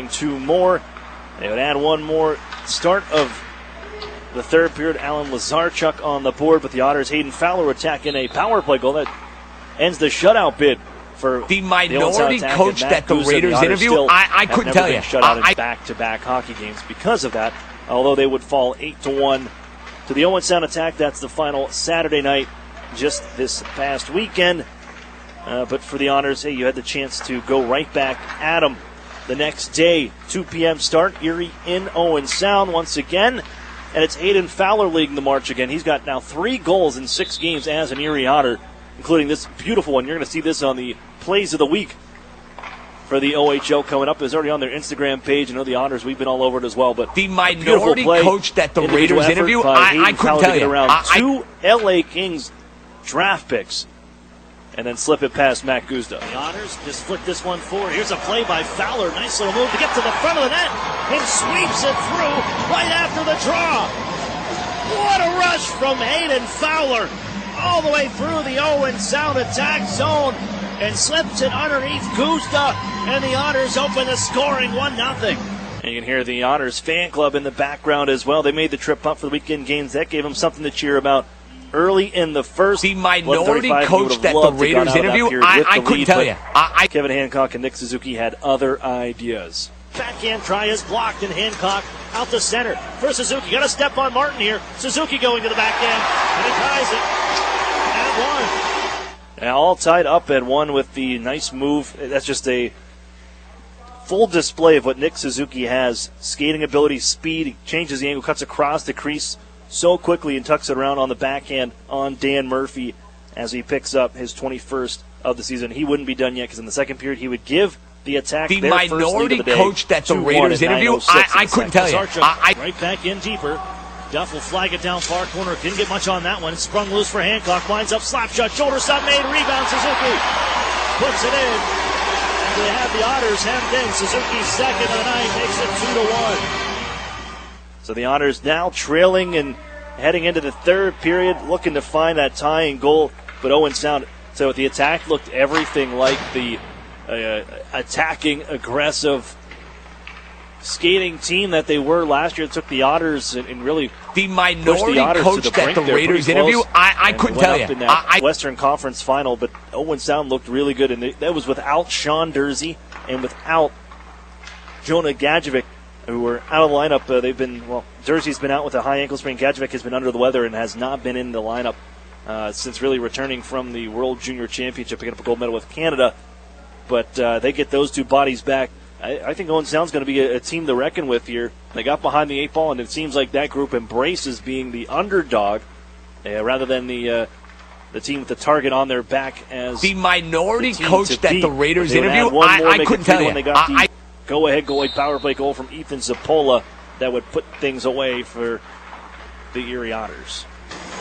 Two more. They would add one more. Start of the third period, Alan Lazarchuk on the board, but the Otters' Hayden Fowler would tack in a power play goal that ends the shutout bid for the minority coach that the Raiders interview. I couldn't tell you. Shutout in back-to-back hockey games because of that. Although they would fall 8-1 to the Owen Sound Attack. That's the final Saturday night, just this past weekend. But for the Otters, hey, you had the chance to go right back at them the next day. 2 p.m. start, Erie in Owen Sound once again. And it's Hayden Fowler leading the march again. He's got now 3 goals in 6 games as an Erie Otter, including this beautiful one. You're going to see this on the Plays of the Week for the OHL coming up. It's already on their Instagram page. I know the Otters, we've been all over it as well. But the minority coach that the Raiders interview, I couldn't tell you. Around 2 L.A. Kings draft picks, and then slip it past Matt Guzda. The Otters just flick this one forward. Here's a play by Fowler. Nice little move to get to the front of the net and sweeps it through right after the draw. What a rush from Hayden Fowler all the way through the Owen Sound attack zone and slips it underneath Guzda, and the Otters open the scoring 1-0. And you can hear the Otters fan club in the background as well. They made the trip up for the weekend games. That gave them something to cheer about. Early in the first, the minority coach that the Raiders interview, I couldn't tell you. Kevin Hancock and Nick Suzuki had other ideas. Backhand try is blocked, and Hancock out the center for Suzuki. Got to step on Martin here. Suzuki going to the backhand, and he ties it at 1. Now all tied up at 1 with the nice move. That's just a full display of what Nick Suzuki has. Skating ability, speed. He changes the angle, cuts across the crease so quickly and tucks it around on the backhand on Dan Murphy as he picks up his 21st of the season. He wouldn't be done yet because in the second period he would give the attack the their minority first lead of the day, coach that the Raiders interview. I couldn't tell you. Right back in deeper. Duff will flag it down far corner. Didn't get much on that one. It sprung loose for Hancock. Winds up, slap shot, shoulder stop made, rebound. Suzuki puts it in. And they have the Otters hemmed in. Suzuki's second of the night makes it 2-1. So the Otters now trailing and heading into the third period, looking to find that tying goal. But Owen Sound, so the attack looked everything like the attacking, aggressive, skating team that they were last year. It took the Otters and really the minority coach that the Raiders interview. I couldn't tell you. In that Western Conference final, but Owen Sound looked really good, and that was without Sean Dursey and without Jonah Gadjevic, who were out of the lineup. Dursey's been out with a high ankle sprain. Gadjevic has been under the weather and has not been in the lineup since really returning from the World Junior Championship, picking up a gold medal with Canada. But they get those 2 bodies back. I think Owen Sound's going to be a team to reckon with here. They got behind the 8 ball, and it seems like that group embraces being the underdog rather than the team with the target on their back as the minority coach that the Raiders interview. I couldn't tell you. When they got the go-ahead power play goal from Ethan Zappola that would put things away for the Erie Otters.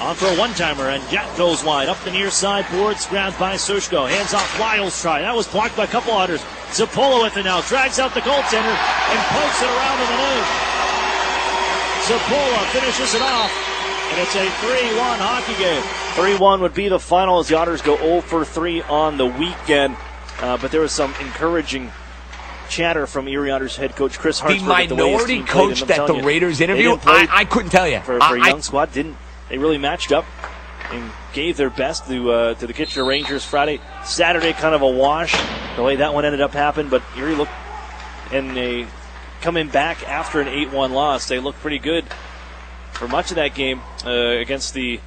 On for a one-timer, and Jack goes wide. Up the near side, boards grabbed by Sushko. Hands off, Lyles try. That was blocked by a couple Otters. Zappola with it now. Drags out the goaltender and pokes it around in the net. Zappola finishes it off, and it's a 3-1 hockey game. 3-1 would be the final as the Otters go 0 for 3 on the weekend. But there was some encouraging chatter from Erie Otters head coach Chris Hartsburg. The minority coach that the Raiders interview, I couldn't tell you. For a young squad, they really matched up and gave their best to the Kitchener Rangers Friday. Saturday, kind of a wash, the way that one ended up happening. But Erie looked, and they coming back after an 8-1 loss, they looked pretty good for much of that game against the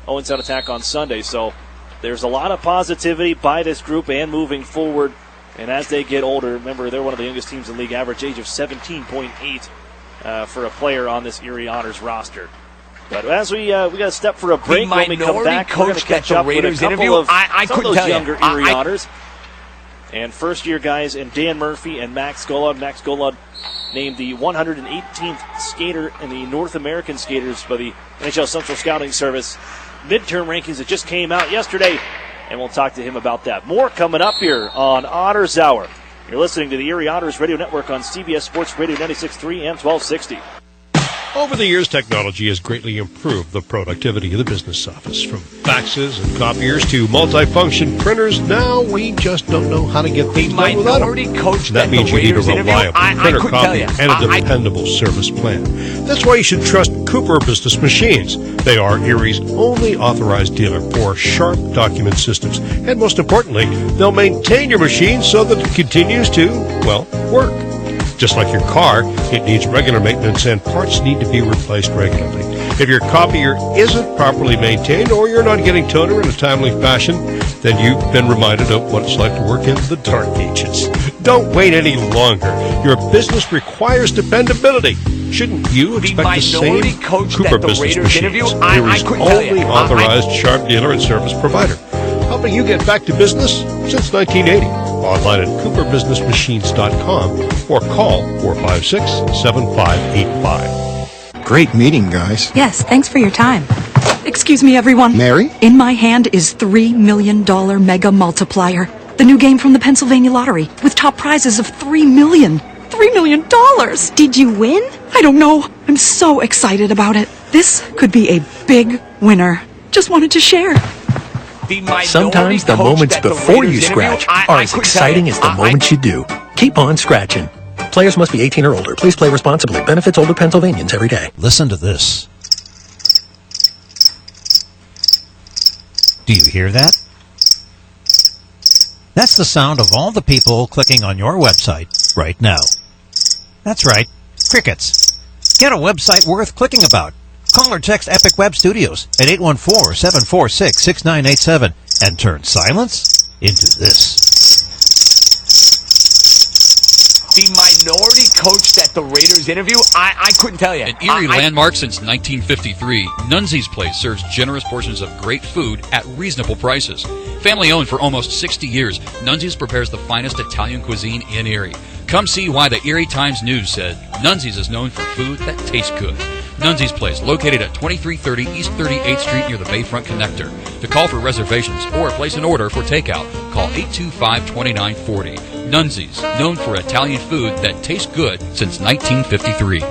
Owen Sound Attack on Sunday. So there's a lot of positivity by this group and moving forward. And as they get older, remember, they're one of the youngest teams in the league, average age of 17.8 for a player on this Erie Otters roster. But as we got to step for a break, when we come back, we're going to catch up with a couple of some of those younger Erie Otters. And first-year guys, and Dan Murphy and Max Golod. Max Golod named the 118th skater in the North American skaters by the NHL Central Scouting Service midterm rankings that just came out yesterday. And we'll talk to him about that. More coming up here on Otters Hour. You're listening to the Erie Otters Radio Network on CBS Sports Radio 96.3 and 1260. Over the years, technology has greatly improved the productivity of the business office. From faxes and copiers to multifunction printers, now we just don't know how to get things done without them. That means you need a reliable printer copy and a dependable service plan. That's why you should trust Cooper Business Machines. They are Erie's only authorized dealer for Sharp document systems. And most importantly, they'll maintain your machine so that it continues to, well, work. Just like your car, it needs regular maintenance and parts need to be replaced regularly. If your copier isn't properly maintained or you're not getting toner in a timely fashion, then you've been reminded of what it's like to work in the dark ages. Don't wait any longer. Your business requires dependability. Shouldn't you expect the same? Cooper Business Machines, Erie's only authorized Sharp dealer and service provider, helping you get back to business since 1980. Online at cooperbusinessmachines.com or call 456-7585. Great meeting, guys. Yes, thanks for your time. Excuse me, everyone. Mary? In my hand is $3 million Mega Multiplier, the new game from the Pennsylvania Lottery, with top prizes of $3 million. $3 million! Did you win? I don't know. I'm so excited about it. This could be a big winner. Just wanted to share. Sometimes the moments before you scratch are as exciting as the moments you do. Keep on scratching. Players must be 18 or older. Please play responsibly. Benefits older Pennsylvanians every day. Listen to this. Do you hear that? That's the sound of all the people clicking on your website right now. That's right, crickets. Get a website worth clicking about. Call or text Epic Web Studios at 814-746-6987 and turn silence into this. The minority coach that the Raiders interview, I couldn't tell you. An Erie landmark since 1953, Nunzi's Place serves generous portions of great food at reasonable prices. Family owned for almost 60 years, Nunzi's prepares the finest Italian cuisine in Erie. Come see why the Erie Times News said Nunzi's is known for food that tastes good. Nunzi's Place, located at 2330 East 38th Street near the Bayfront Connector. To call for reservations or place an order for takeout, call 825-2940. Nunzi's, known for Italian food that tastes good since 1953.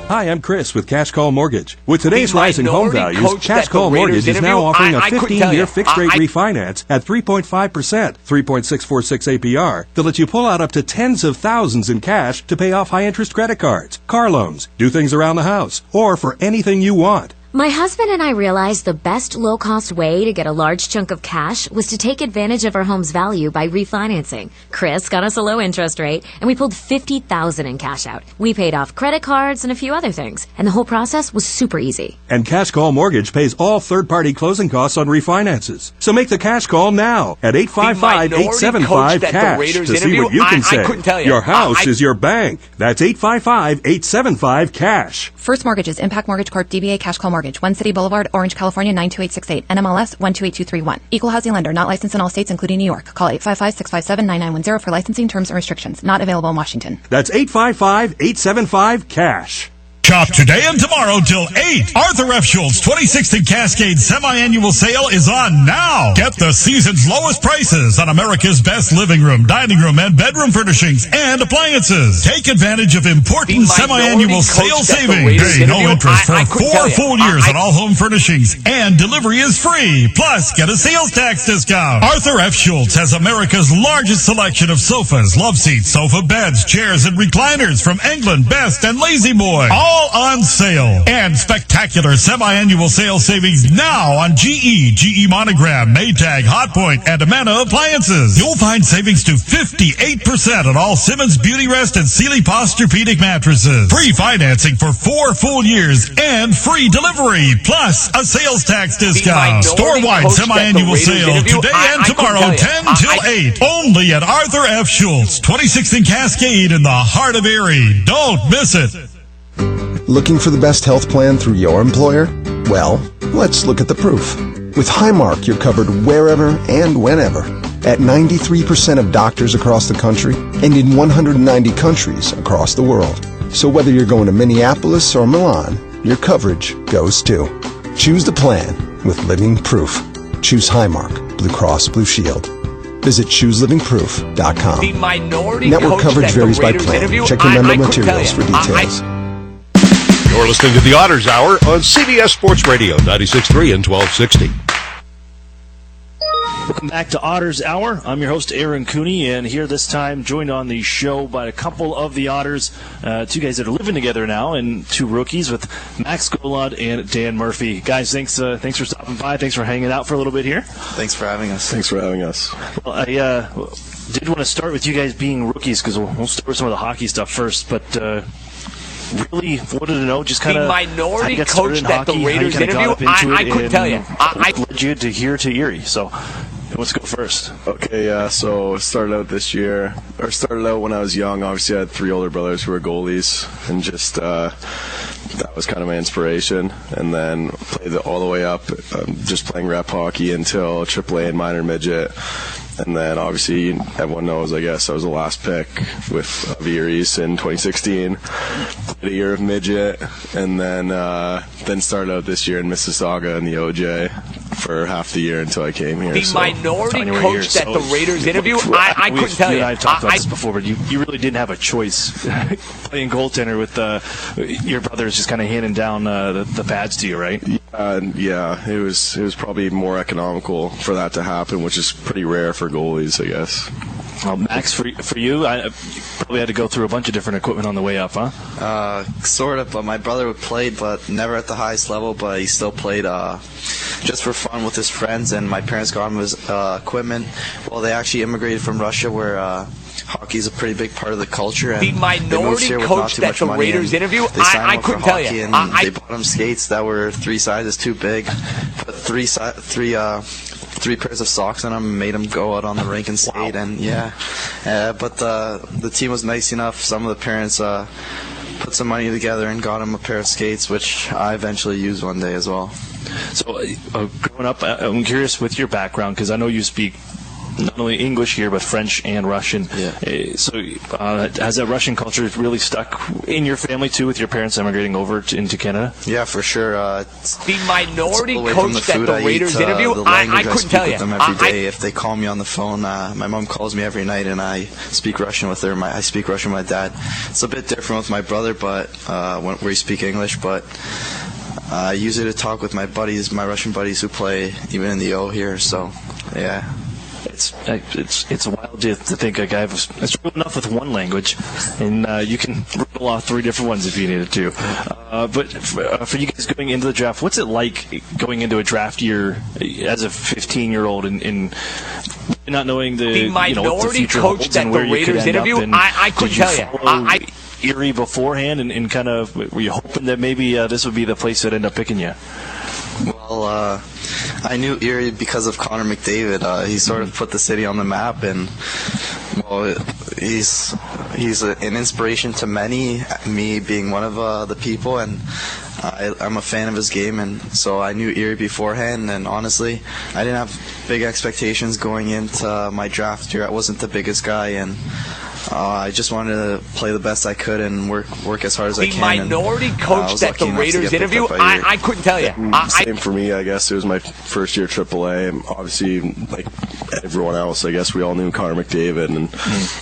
Hi, I'm Chris with Cash Call Mortgage. With today's rising home values, Cash Call Mortgage is now offering a 15-year fixed-rate refinance at 3.5%, 3.646 APR that lets you pull out up to tens of thousands in cash to pay off high-interest credit cards, car loans, do things around the house, or for anything you want. My husband and I realized the best low-cost way to get a large chunk of cash was to take advantage of our home's value by refinancing. Chris got us a low interest rate, and we pulled $50,000 in cash out. We paid off credit cards and a few other things, and the whole process was super easy. And Cash Call Mortgage pays all third-party closing costs on refinances. So make the cash call now at 855-875-CASH to see what you can say. Your house is your bank. That's 855-875-CASH. First Mortgages, Impact Mortgage Corp. DBA Cash Call Mortgage, One City Boulevard, Orange, California 92868, NMLS 128231. Equal housing lender, not licensed in all states including New York. Call 855-657-9910 for licensing terms and restrictions. Not available in Washington. That's 855-875-CASH. Shop today and tomorrow till 8. Arthur F. Schultz 26th and Cascade semi-annual sale is on now. Get the season's lowest prices on America's best living room, dining room, and bedroom furnishings and appliances. Take advantage of important semi-annual sale savings. Pay no interest for 4 full years on all home furnishings, and delivery is free. Plus, get a sales tax discount. Arthur F. Schultz has America's largest selection of sofas, love seats, sofa beds, chairs, and recliners from England, Best, and Lazy Boy. All on sale. And spectacular semi-annual sale savings now on GE Monogram, Maytag, Hotpoint, and Amana appliances. You'll find savings to 58% on all Simmons Beauty Rest and Sealy Posturepedic mattresses. Free financing for 4 full years and free delivery, plus a sales tax discount. Store-wide semi-annual sale today and tomorrow, 10 till 8. Only at Arthur F. Schultz, 26th and Cascade in the heart of Erie. Don't miss it. Looking for the best health plan through your employer? Well, let's look at the proof. With Highmark, you're covered wherever and whenever at 93% of doctors across the country and in 190 countries across the world. So whether you're going to Minneapolis or Milan, your coverage goes too. Choose the plan with Living Proof. Choose Highmark, Blue Cross Blue Shield. Visit ChooseLivingProof.com. The minority Network coach coverage that varies the by Raiders plan. interview, Check your member I couldn't materials tell for you. details. You're listening to the Otters Hour on CBS Sports Radio, 96.3 and 1260. Welcome back to Otters Hour. I'm your host, Aaron Cooney, and here this time joined on the show by a couple of the Otters, two guys that are living together now, and two rookies with Max Golod and Dan Murphy. Guys, thanks for stopping by. Thanks for hanging out for a little bit here. Thanks for having us. Thanks for having us. Well, I did want to start with you guys being rookies, because we'll start with some of the hockey stuff first, but really wanted to know just kind of the minority coach that the Raiders interview. I couldn't tell you. I led you to here to Erie. So let's go first. Okay, yeah. So started out when I was young. Obviously, I had three older brothers who were goalies, and just that was kind of my inspiration. And then played all the way up, just playing rep hockey until AAA and minor midget. And then, obviously, everyone knows, I guess, I was the last pick of Erie's in 2016. Played a year of midget, and then started out this year in Mississauga in the OJ for half the year until I came here. The minority coach that the Raiders interview, I couldn't tell you. I've talked about this before, but you really didn't have a choice playing goaltender with your brothers just kind of handing down the pads to you, right? Yeah, it was probably more economical for that to happen, which is pretty rare for goalies, I guess. Well, Max, for you, you probably had to go through a bunch of different equipment on the way up, huh? Sort of, but my brother played, but never at the highest level, but he still played just for fun with his friends, and my parents got him his equipment. Well, they actually immigrated from Russia, where hockey is a pretty big part of the culture. And the minority coach that the Raiders interview, I couldn't tell you. They bought him skates that were 3 sizes too big, put three pairs of socks on him, and made him go out on the rink and skate. Wow. And but the team was nice enough. Some of the parents put some money together and got him a pair of skates, which I eventually used one day as well. So growing up, I'm curious with your background, because I know you speak not only English here, but French and Russian. Yeah. So has that Russian culture really stuck in your family, too, with your parents emigrating over into Canada? Yeah, for sure. The minority coach that the Raiders interview, I couldn't tell you. Them every day. If they call me on the phone, my mom calls me every night, and I speak Russian with her. I speak Russian with my dad. It's a bit different with my brother, but where we speak English, but I use it to talk with my buddies, my Russian buddies who play even in the O here, so, yeah. It's wild to think a guy is good enough with one language, and you can riddle off 3 different ones if you needed to. But for you guys going into the draft, what's it like going into a draft year as a 15-year-old and not knowing the minority coach that the Raiders interview? I couldn't tell you. Erie beforehand, and kind of were you hoping that maybe this would be the place that ended up picking you? Well, I knew Erie because of Connor McDavid. He sort of put the city on the map, and well, he's an inspiration to many, me being one of the people, and I'm a fan of his game, and so I knew Erie beforehand, and honestly, I didn't have big expectations going into my draft year. I wasn't the biggest guy, and I just wanted to play the best I could and work as hard as I can. The minority coach that the Raiders interview, I couldn't tell you. Same for me, I guess. It was my first year AAA. And obviously, like everyone else, I guess we all knew Connor McDavid and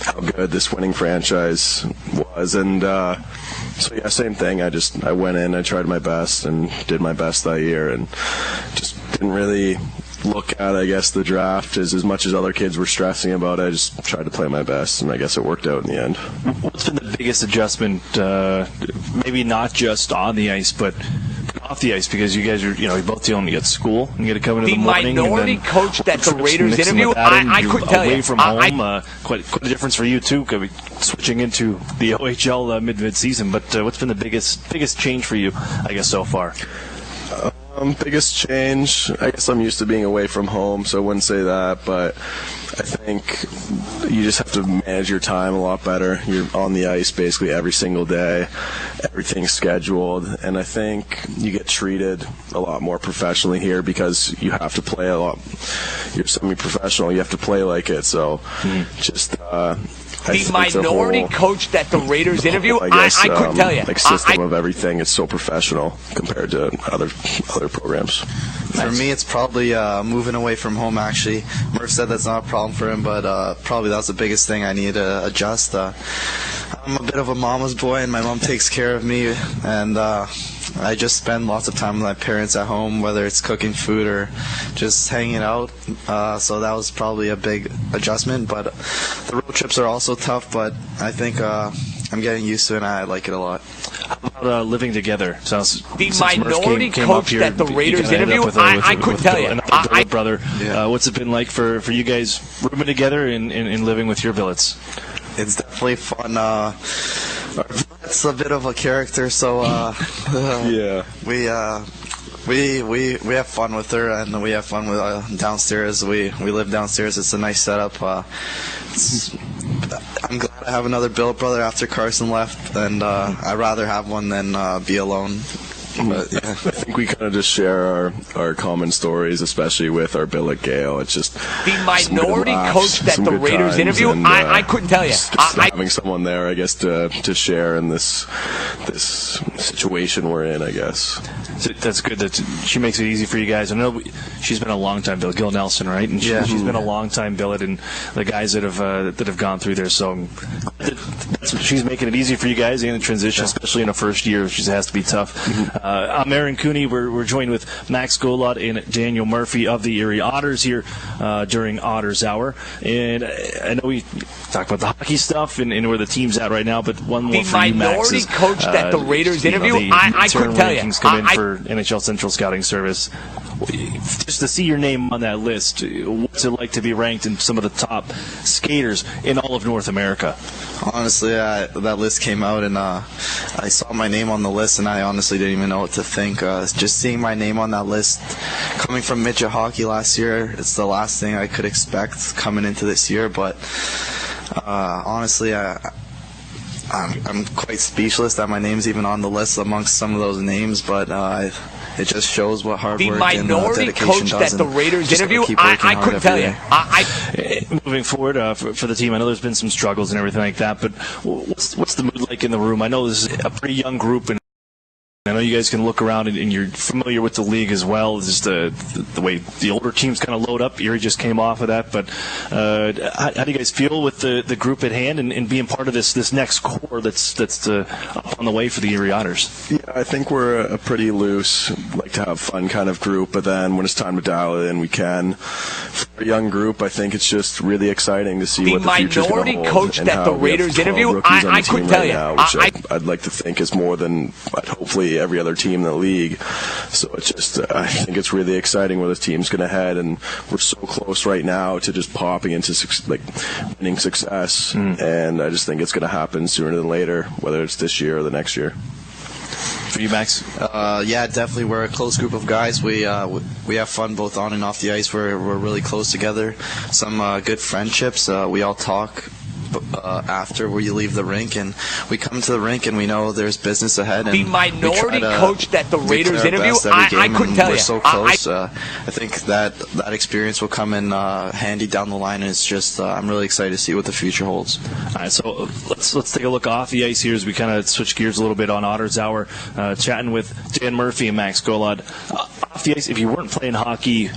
how good this winning franchise was. And so, yeah, same thing. I went in, I tried my best and did my best that year, and just didn't really look at, I guess, the draft as much as other kids were stressing about it. I just tried to play my best, and I guess it worked out in the end. What's been the biggest adjustment, maybe not just on the ice, but off the ice, because you guys are, you both dealing to get school and you got to come in the morning. The minority coach that the Raiders interview, I couldn't tell you. Away from home, quite a difference for you too, switching into the OHL mid-season. But what's been the biggest change for you, I guess, so far? Biggest change, I guess I'm used to being away from home, so I wouldn't say that, but I think you just have to manage your time a lot better. You're on the ice basically every single day, everything's scheduled, and I think you get treated a lot more professionally here because you have to play a lot. You're semi-professional, you have to play like it, so just The minority coach that the Raiders interview, I couldn't tell you. Like system of everything is so professional compared to other programs. For me, it's probably moving away from home, actually. Murph said that's not a problem for him, but probably that's the biggest thing I need to adjust. I'm a bit of a mama's boy, and my mom takes care of me, and I just spend lots of time with my parents at home, whether it's cooking food or just hanging out. So that was probably a big adjustment, but the road trips are also tough, but I think I'm getting used to it, and I like it a lot. How about living together? The minority coach that the Raiders interview, I couldn't tell you. Brother, what's it been like for you guys rooming together and living with your billets? It's definitely fun. It's a bit of a character, so yeah, we have fun with her, and we have fun with downstairs. We live downstairs. It's a nice setup. I'm glad I have another billet brother after Carson left, and I'd rather have one than be alone. But, yeah. I think we kind of just share our common stories, especially with our billet Gale. It's just the minority coach that the Raiders interview. And, I couldn't tell you. Just having someone there, I guess, to share in this situation we're in, I guess. So that's good that she makes it easy for you guys. I know she's been a long time billet, Gil Nelson, right? And she's been a long time billet, and the guys that have gone through there. So she's making it easy for you guys in the transition, especially in the first year. She has to be tough. I'm Aaron Cooney. We're joined with Max Golod and Daniel Murphy of the Erie Otters here during Otters Hour. And I know we talked about the hockey stuff and where the team's at right now, but one more for you, Max. The minority coach that the Raiders interview, I couldn't tell you. Come in for NHL Central Scouting Service. Just to see your name on that list, what's it like to be ranked in some of the top skaters in all of North America? Honestly, that list came out, and I saw my name on the list, and I honestly didn't even know what to think. Just seeing my name on that list, coming from midget hockey last year, it's the last thing I could expect coming into this year. But honestly, I'm quite speechless that my name's even on the list amongst some of those names, but it just shows what hard work and dedication coach does. that the Raiders interview, I couldn't tell you. Moving forward for the team, I know there's been some struggles and everything like that, but what's the mood like in the room? I know this is a pretty young group, and I know you guys can look around and you're familiar with the league as well. Just the way the older teams kind of load up. Erie just came off of that, but how do you guys feel with the group at hand and being part of this next core that's up on the way for the Erie Otters? Yeah, I think we're a pretty loose, like to have fun kind of group, but then when it's time to dial it in, we can. For a young group, I think it's just really exciting to see what the future's going to hold. The minority coach that the Raiders interview, I couldn't tell you. Which I'd like to think is more than hopefully every other team in the league. So it's just, I think it's really exciting where the team's going to head, and we're so close right now to just popping into winning success, and I just think it's going to happen sooner than later, whether it's this year or the next year. For you, Max? Yeah, definitely. We're a close group of guys. We have fun both on and off the ice. We're really close together. Some good friendships. We all talk after we leave the rink, and we come to the rink and we know there's business ahead. And the minority coach that the Raiders interview, I couldn't tell you. We're so close. I think that experience will come in handy down the line, and it's just I'm really excited to see what the future holds. All right, so let's take a look off the ice here as we kind of switch gears a little bit on Otters Hour, chatting with Dan Murphy and Max Golod. Off the ice, if you weren't playing hockey,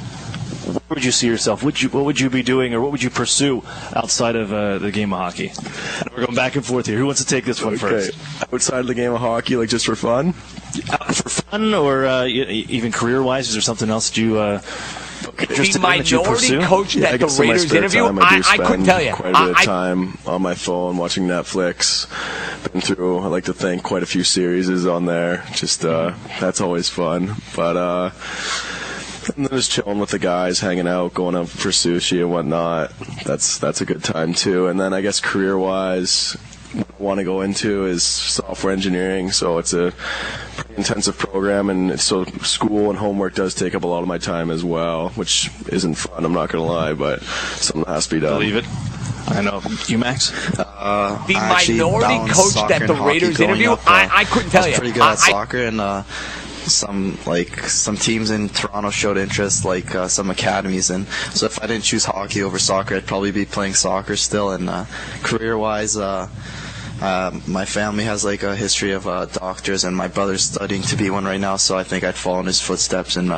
where would you see yourself? What would you be doing, or what would you pursue outside of the game of hockey? And we're going back and forth here. Who wants to take this one first? Outside of the game of hockey, like just for fun? For fun, or even career-wise? Is there something else that you the minority coach that the Raiders interview, I couldn't tell you. Quite a bit of time on my phone watching Netflix. Been through, I like to think, quite a few series on there. Just that's always fun. But and then just chilling with the guys, hanging out, going out for sushi and whatnot. That's a good time too. And then I guess career-wise, what I want to go into is software engineering. So it's a pretty intensive program, and so school and homework does take up a lot of my time as well, which isn't fun, I'm not going to lie, but something has to be done. Believe it. I know. You, Max? The minority coach that the Raiders interview, I couldn't tell you. Pretty good at soccer, and some teams in Toronto showed interest, like some academies, and so if I didn't choose hockey over soccer, I'd probably be playing soccer still. And career-wise, my family has like a history of doctors, and my brother's studying to be one right now, so I think I'd follow in his footsteps and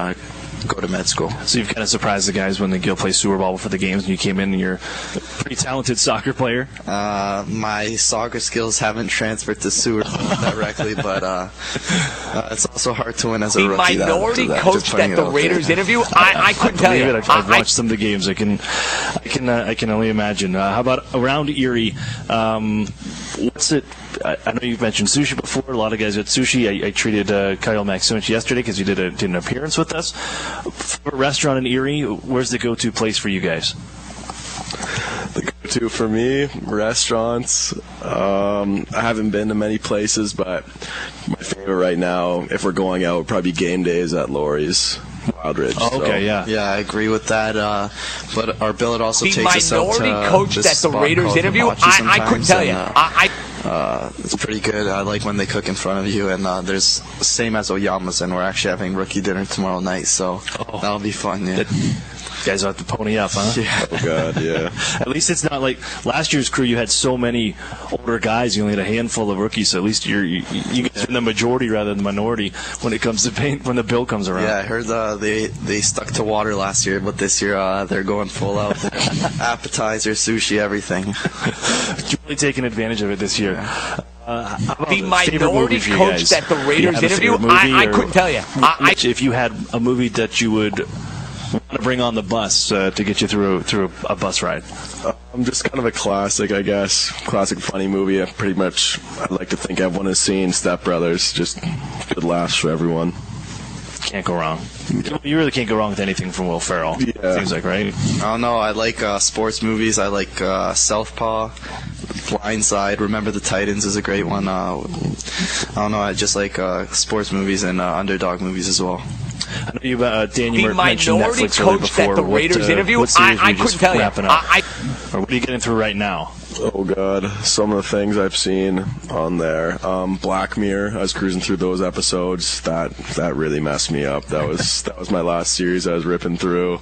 go to med school. So you've kind of surprised the guys when they go play sewer ball before the games, and you came in and you're a pretty talented soccer player? My soccer skills haven't transferred to sewer ball directly, but it's also hard to win as a rookie. The minority coach at the Raiders interview, I couldn't tell you. I've watched some of the games. I can only imagine. How about around Erie? What's it? I know you've mentioned sushi before. A lot of guys at sushi. I treated Kyle Maxunch yesterday because he did an appearance with us. For a restaurant in Erie, where's the go-to place for you guys? The go-to for me, restaurants. I haven't been to many places, but my favorite right now, if we're going out, would probably be game days at Lori's. Wildridge. Oh, okay, so. Yeah, I agree with that. But our bill also takes us out to the minority coach at the Raiders interview, I couldn't tell you. It's pretty good. I like when they cook in front of you, and there's the same as Oyama's, and we're actually having rookie dinner tomorrow night, so that'll be fun. Yeah. You guys have to pony up, huh? Yeah. Oh, God, yeah. At least it's not like last year's crew. You had so many older guys. You only had a handful of rookies, so at least you guys are in the majority rather than the minority when it comes to paint when the bill comes around. Yeah, I heard they stuck to water last year, but this year they're going full out. Appetizer, sushi, everything. You're really taking advantage of it this year. The minority coach at the Raiders interview, I couldn't tell you. If you had a movie that you would want to bring on the bus to get you through a bus ride? I'm just kind of a classic, I guess. Classic funny movie. I like to think everyone has seen Step Brothers. Just good laughs for everyone. Can't go wrong. You really can't go wrong with anything from Will Ferrell. Yeah. Seems like, right? I don't know. I like sports movies. I like Southpaw, Blindside, Remember the Titans is a great one. I don't know. I just like sports movies and underdog movies as well. I know you, Dan, you mentioned Netflix earlier before. At the Raiders interview, what series I couldn't tell you. Or what are you getting through right now? Oh, God. Some of the things I've seen on there. Black Mirror, I was cruising through those episodes. That really messed me up. That was my last series I was ripping through.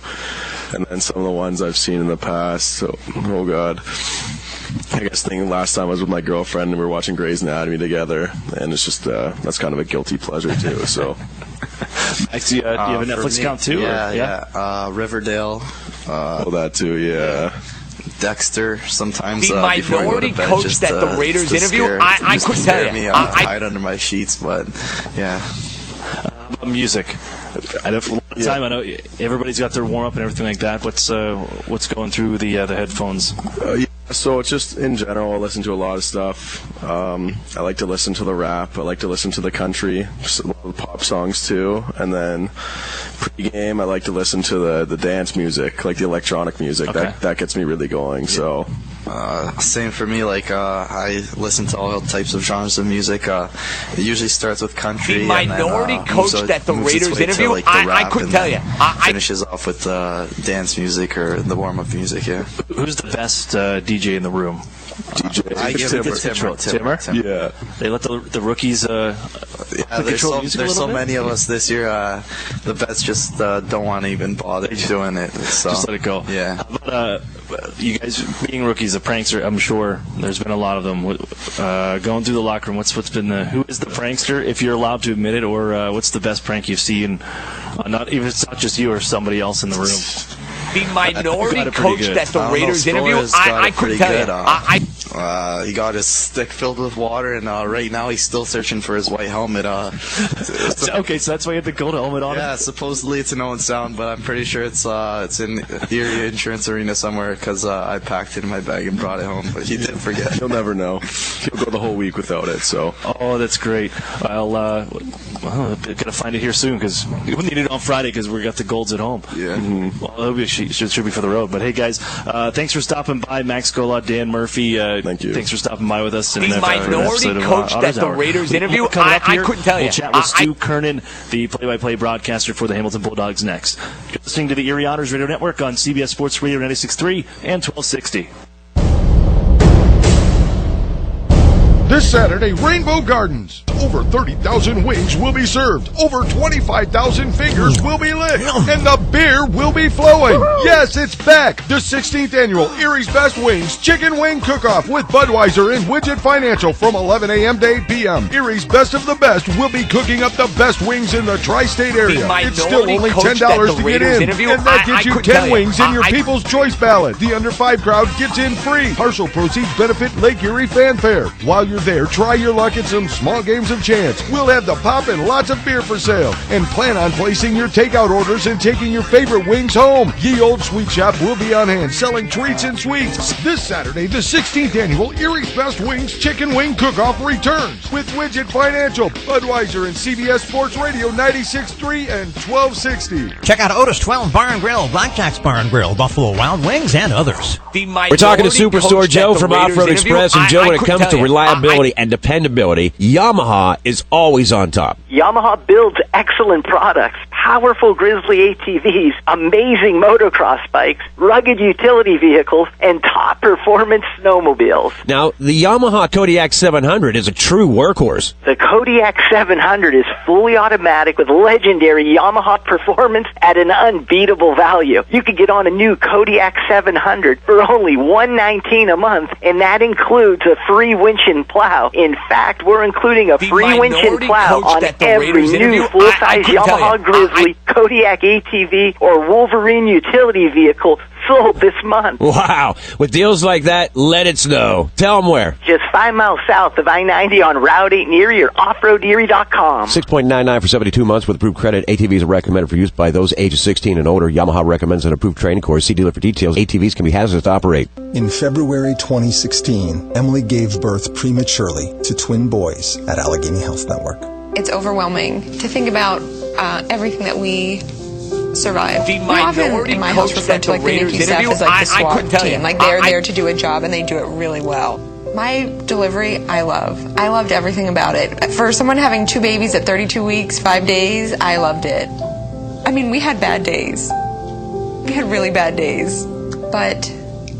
And then some of the ones I've seen in the past. So, oh, God. I guess thinking last time I was with my girlfriend and we were watching Grey's Anatomy together. And it's just, that's kind of a guilty pleasure, too, so... Do you have a Netflix account too? Yeah. Riverdale. That too, yeah. Dexter. Sometimes the minority coach at the Raiders interview, I couldn't tell you. I hide under my sheets, but yeah. Music. I know everybody's got their warm up and everything like that. What's going through the headphones? So it's just in general, I listen to a lot of stuff. I like to listen to the rap. I like to listen to the country, just a lot of pop songs too. And then pre-game, I like to listen to the dance music, like the electronic music. Okay. That gets me really going. Yeah. So. Same for me. Like I listen to all types of genres of music. It usually starts with country. The minority coach at the Raiders interview, I couldn't tell you. Finishes off with dance music or the warm-up music. Yeah. Who's the best DJ in the room? DJ. I give it to Timmer. Yeah. They let the rookies. There's so many of us this year. The vets just don't want to even bother doing it. So. Just let it go. Yeah. How about, you guys being rookies, the prankster, I'm sure there's been a lot of them. Going through the locker room, what's been who is the prankster, if you're allowed to admit it, or what's the best prank you've seen? Not even it's not just you or somebody else in the room. The minority coach at the Raiders interview, I couldn't tell you. He got his stick filled with water, and right now he's still searching for his white helmet. Okay, so that's why you had the gold helmet on. Yeah, supposedly it's an own sound, but I'm pretty sure it's in the Erie Insurance Arena somewhere because I packed it in my bag and brought it home. But he did forget. He'll never know. He'll go the whole week without it. So. Oh, that's great. I'll gonna find it here soon because we'll need it on Friday because we got the golds at home. Yeah. Mm-hmm. Well, it should be for the road. But hey, guys, thanks for stopping by. Max Golod, Dan Murphy. Thank you. Thanks for stopping by with us. The minority coach at the Raiders interview, I couldn't tell you. We'll chat with Stu Kernan, the play-by-play broadcaster for the Hamilton Bulldogs, next. You're listening to the Erie Otters Radio Network on CBS Sports Radio 96.3 and 1260. This Saturday, Rainbow Gardens. Over 30,000 wings will be served. Over 25,000 fingers will be licked. And the beer will be flowing. Yes, it's back. The 16th annual Erie's Best Wings Chicken Wing Cook-Off with Budweiser and Widget Financial from 11 a.m. to 8 p.m. Erie's Best of the Best will be cooking up the best wings in the tri-state area. It's still only $10 to get in. And that gets you 10 wings in your People's Choice ballot. The under 5 crowd gets in free. Partial proceeds benefit Lake Erie Fanfare. While you're there, try your luck at some small games of chance. We'll have the pop and lots of beer for sale. And plan on placing your takeout orders and taking your favorite wings home. Ye Old Sweet Shop will be on hand selling treats and sweets. This Saturday, the 16th annual Erie's Best Wings Chicken Wing Cook-Off returns with Widget Financial, Budweiser, and CBS Sports Radio 96.3 and 1260. Check out Otis 12 Bar and Grill, Blackjack's Bar and Grill, Buffalo Wild Wings, and others. We're talking to Superstore Joe from Off-Road Express, and Joe, when it comes to reliability and dependability, Yamaha is always on top. Yamaha builds excellent products, powerful Grizzly ATVs, amazing motocross bikes, rugged utility vehicles, and top performance snowmobiles. Now, the Yamaha Kodiak 700 is a true workhorse. The Kodiak 700 is fully automatic with legendary Yamaha performance at an unbeatable value. You could get on a new Kodiak 700 for only $119 a month, and that includes a free winch and plow. In fact, we're including a free winch and plow on every new full-size Yamaha Grizzly, Kodiak ATV, or Wolverine utility vehicle sold this month. Wow. With deals like that, let it snow. Tell them where. Just 5 miles south of I-90 on Route 8 in Erie or offroaderie.com. 6.99 for 72 months with approved credit. ATVs are recommended for use by those ages 16 and older. Yamaha recommends an approved training course. See dealer for details. ATVs can be hazardous to operate. In February 2016, Emily gave birth prematurely to twin boys at Allegheny Health Network. It's overwhelming to think about everything that we survived. The often in my house referred to like the NICU staff as like the SWAT team. Like they're there to do a job and they do it really well. My delivery, I love. I loved everything about it. For someone having 2 babies at 32 weeks, 5 days, I loved it. I mean, we had bad days. We had really bad days. But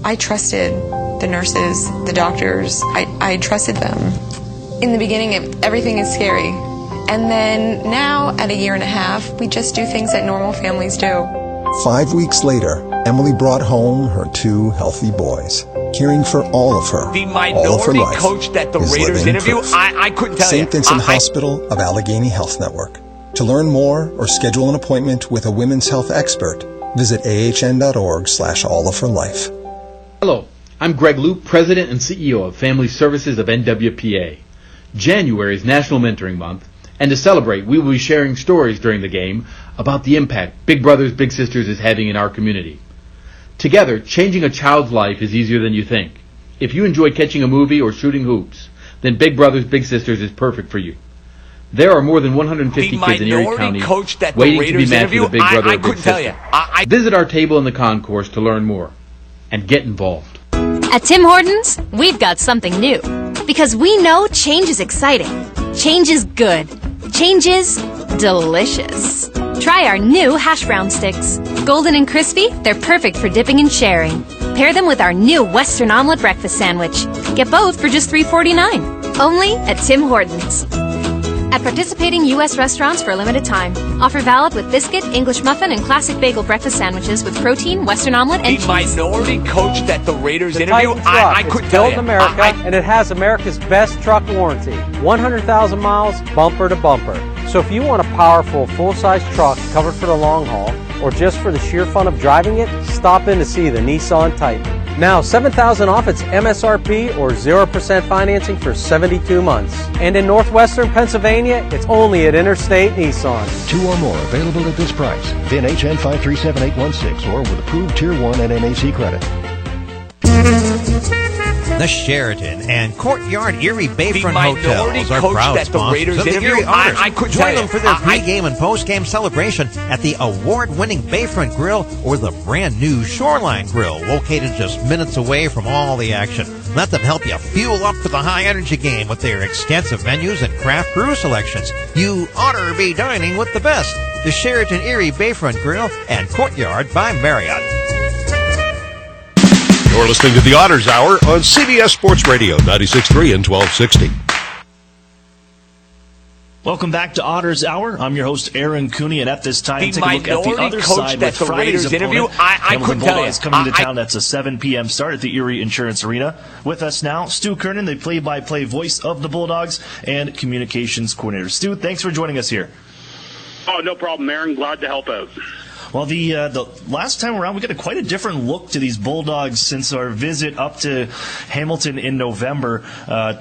I trusted the nurses, the doctors. I trusted them. In the beginning, everything is scary. And then now, at a year and a half, we just do things that normal families do. 5 weeks later, Emily brought home her 2 healthy boys. Caring for all of her, the all of her minority life, coach that the is Raiders living interview, proof. I couldn't tell you. St. Vincent Hospital of Allegheny Health Network. To learn more or schedule an appointment with a women's health expert, visit ahn.org/allofherlife. Hello, I'm Greg Loop, President and CEO of Family Services of NWPA. January is National Mentoring Month, and to celebrate, we will be sharing stories during the game about the impact Big Brothers Big Sisters is having in our community. Together, changing a child's life is easier than you think. If you enjoy catching a movie or shooting hoops, then Big Brothers Big Sisters is perfect for you. There are more than 150 kids in Erie County waiting to be matched with a Big Brother or Big Sister. Visit our table in the concourse to learn more and get involved. At Tim Hortons, we've got something new. Because we know change is exciting. Change is good. Change is delicious. Try our new hash brown sticks. Golden and crispy, they're perfect for dipping and sharing. Pair them with our new Western Omelet breakfast sandwich. Get both for just $3.49. Only at Tim Hortons. At participating U.S. restaurants for a limited time. Offer valid with biscuit, English muffin, and classic bagel breakfast sandwiches with protein, Western omelet, and cheese. The minority coach that the Raiders interview, I couldn't tell you. Built in America, and it has America's best truck warranty. 100,000 miles, bumper to bumper. So if you want a powerful, full-size truck covered for the long haul, or just for the sheer fun of driving it, stop in to see the Nissan Titan. Now, $7,000 off its MSRP or 0% financing for 72 months. And in northwestern Pennsylvania, it's only at Interstate Nissan. 2 or more available at this price. VIN HN 537816 or with approved Tier 1 NMAC credit. The Sheraton and Courtyard Erie Bayfront Hotels are coach proud that the sponsors Raiders of the interview, Erie Otters. I couldn't Join tell them you. for their pregame and postgame celebration at the award-winning Bayfront Grill or the brand-new Shoreline Grill, located just minutes away from all the action. Let them help you fuel up for the high-energy game with their extensive menus and craft brew selections. You ought to be dining with the best. The Sheraton Erie Bayfront Grill and Courtyard by Marriott. You're listening to the Otters Hour on CBS Sports Radio, 96.3 and 1260. Welcome back to Otters Hour. I'm your host, Aaron Cooney, and at this time, take a look at the other side with Friday's opponent. Hamilton Bulldogs coming to town. That's a 7 p.m. start at the Erie Insurance Arena. With us now, Stu Kernan, the play-by-play voice of the Bulldogs and communications coordinator. Stu, thanks for joining us here. Oh, no problem, Aaron. Glad to help out. Well, the last time around, we got quite a different look to these Bulldogs since our visit up to Hamilton in November.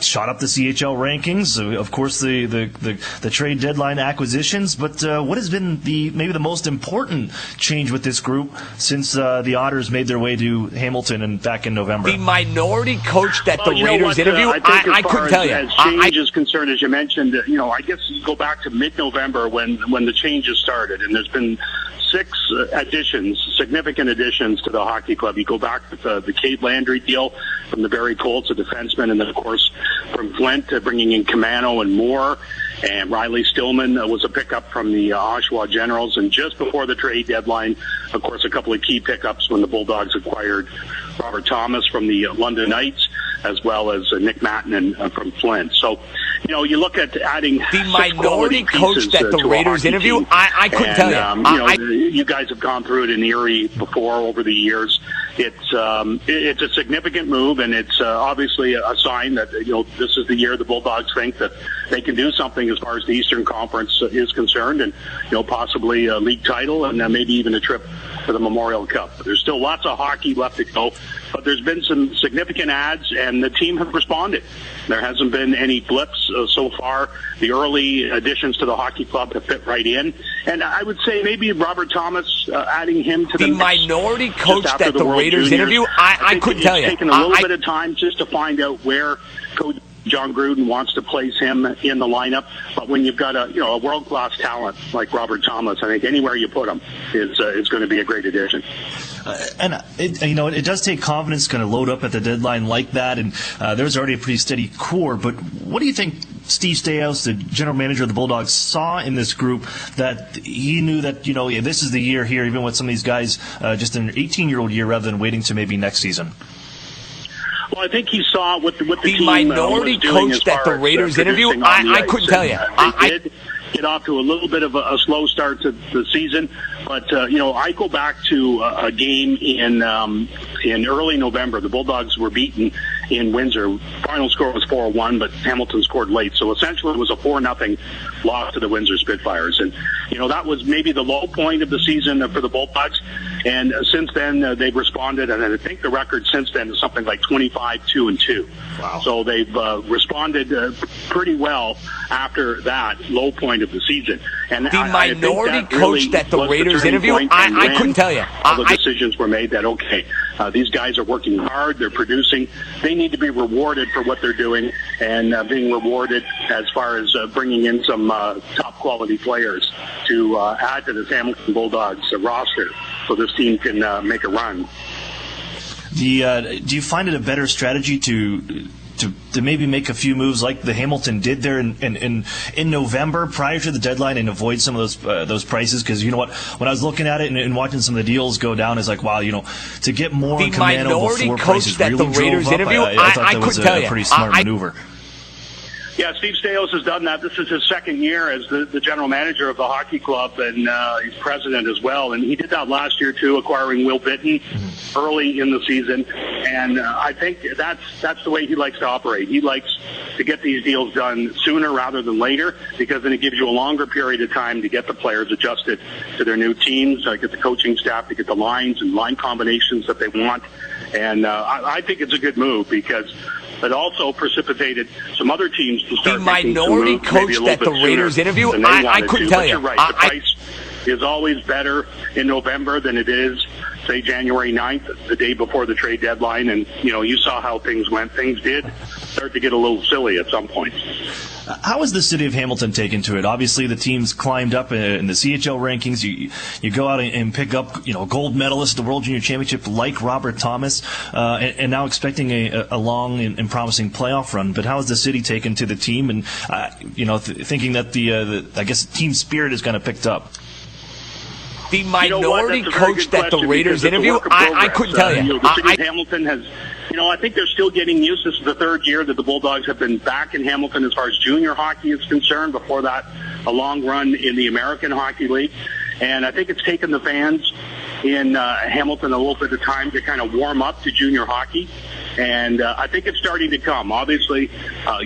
Shot up the CHL rankings, of course, the trade deadline acquisitions. But what has been maybe the most important change with this group since the Otters made their way to Hamilton and back in November? The minority coach that the Raiders interview, I couldn't tell you. As change is concerned, as you mentioned, I guess you go back to mid-November when the changes started, and there's been 6 significant additions to the hockey club. You go back to the Kate Landry deal from the Barrie Colts, a defenseman, and then, of course, from Flint bringing in Camano and Moore. And Riley Stillman was a pickup from the Oshawa Generals. And just before the trade deadline, of course, a couple of key pickups when the Bulldogs acquired Robert Thomas from the London Knights, as well as Nick Mattinen from Flint. So, you look at adding the minority coach that the Raiders interview. I couldn't tell you. You guys have gone through it in Erie before over the years. It's a significant move, and it's obviously a sign that this is the year the Bulldogs think that they can do something as far as the Eastern Conference is concerned, and possibly a league title, and maybe even a trip to the Memorial Cup. But there's still lots of hockey left to go, but there's been some significant adds, and the team have responded. There hasn't been any blips so far. The early additions to the hockey club have fit right in, and I would say maybe Robert Thomas, adding him to the minority coach that the Raiders interview. I couldn't tell you. It's taken a little bit of time just to find out where Coach John Gruden wants to place him in the lineup, but when you've got a world-class talent like Robert Thomas, I think anywhere you put him is going to be a great addition. And it does take confidence to kind of load up at the deadline like that, and there's already a pretty steady core. But what do you think Steve Staios, the general manager of the Bulldogs, saw in this group that he knew that this is the year here, even with some of these guys just an 18-year-old year rather than waiting to maybe next season? Well, I think he saw what the team minority was doing coach that the Raiders interview. I couldn't tell you. They did get off to a little bit of a slow start to the season, but I go back to a game in early November. The Bulldogs were beaten in Windsor. Final score was 4-1, but Hamilton scored late, so essentially it was a 4-0 loss to the Windsor Spitfires, and that was maybe the low point of the season for the Bulldogs. And since then, they've responded, and I think the record since then is something like 25-2-2. Wow. So they've responded pretty well after that low point of the season. And the minority coach that the Raiders interview, I couldn't tell you. All the decisions were made that, okay, these guys are working hard, they're producing, they need to be rewarded for what they're doing, and being rewarded as far as bringing in some top-quality players to add to this Hamilton Bulldogs roster so this team can make a run. Do you find it a better strategy to maybe make a few moves like the Hamilton did there in November prior to the deadline and avoid some of those prices? Because you know what, when I was looking at it and watching some of the deals go down, it's like, wow, to get more in Camano before prices really drove up, I thought that was a pretty smart maneuver. Yeah, Steve Staios has done that. This is his second year as the general manager of the hockey club, and he's president as well. And he did that last year, too, acquiring Will Bitton early in the season. And I think that's the way he likes to operate. He likes to get these deals done sooner rather than later, because then it gives you a longer period of time to get the players adjusted to their new teams, get the coaching staff to get the lines and line combinations that they want. And I think it's a good move because it also precipitated some other teams to start making some moves. The minority coach that the Raiders interview, I couldn't tell you. You're right. The price is always better in November than it is, say, January 9th, the day before the trade deadline. And, you saw how things went. Things did start to get a little silly at some point. How has the city of Hamilton taken to it? Obviously, the team's climbed up in the CHL rankings. You go out and pick up, a gold medalist at the World Junior Championship like Robert Thomas, and now expecting a long and promising playoff run. But how has the city taken to the team, and thinking that the I guess team spirit is kind of picked up? the minority coach that the Raiders interview? I couldn't tell you. The city of Hamilton has, I think they're still getting used. This is the third year that the Bulldogs have been back in Hamilton as far as junior hockey is concerned. Before that, a long run in the American Hockey League. And I think it's taken the fans in Hamilton a little bit of time to kind of warm up to junior hockey. And I think it's starting to come. Obviously,